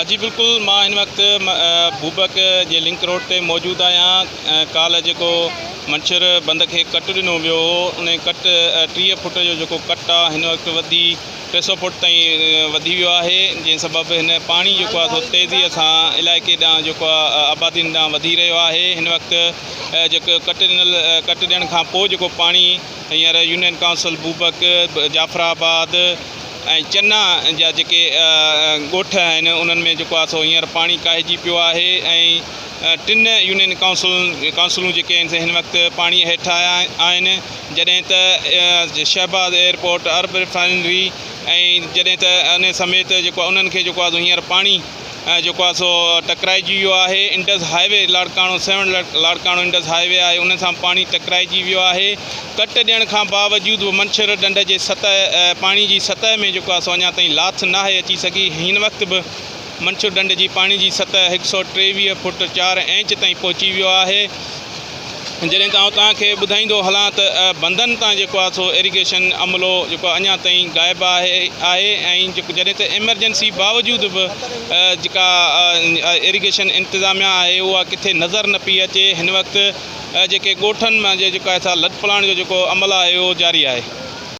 जी बिल्कुल, मां हिन वक़्तु बूबक जे लिंक रोड ते मौजूद आहियां। काल्ह जेको मंछर बंद खे कट ॾिनो वियो हो, उन कट 30 फुट जो जेको कट आहे हिन वक़्तु 300 फुट ताईं वधी वियो आहे, जंहिं सबबु हिन पाणी जेको आहे सो तेज़ीअ सां इलाइक़े ॾांहुं जेको आहे आबादियुनि ॾांहुं वधी रहियो आहे। हिन वक़्तु जेको कट ॾियण खां पोइ जेको पाणी हींअर यूनियन काउंसिल बूबक, जाफराबाद ऐं चन्ना जा जेके ॻोठ आहिनि उन्हनि में जेको आहे सो हींअर पाणी काहिजी पियो आहे ऐं 3 यूनियन काउंसिलूं जेके आहिनि से हिन वक़्तु पाणी हेठि आया आहिनि, जॾहिं त शहबाज़ एयरपोर्ट, अरब रिफाइनरी ऐं जॾहिं त उन समेत जेको आहे उन्हनि खे जेको आहे हींअर पाणी जेको आहे सो टकराइजी वियो आहे। Indus highway Larkana 7 Larkana Indus highway आहे, उन सां पाणी टकराइजी वियो आहे। कट ॾियण खां बावजूदि मंछर ॾंड जे पाणी जी सतह में जेको आहे सो अञा ताईं लाथ नाहे अची सघी। हिन वक़्तु बि मंछर ॾंड जी पाणी जी सतह 123 फुट 4 इंच ताईं पहुची वियो आहे। जॾहिं तव्हांखे ॿुधाईंदो हलां त बंधनि तां जेको आहे सो इरीगेशन अमलो जेको अञा ताईं ग़ाइबु आहे ऐं जॾहिं त एमरजेंसी बावजूदि बि जेका इरीगेशन इंतिज़ामिया आहे उहा किथे नज़र न पई अचे। हिन वक़्तु जेके ॻोठनि मां जेको आहे लॾ पलाण जो जेको अमल आहे उहो जारी आहे।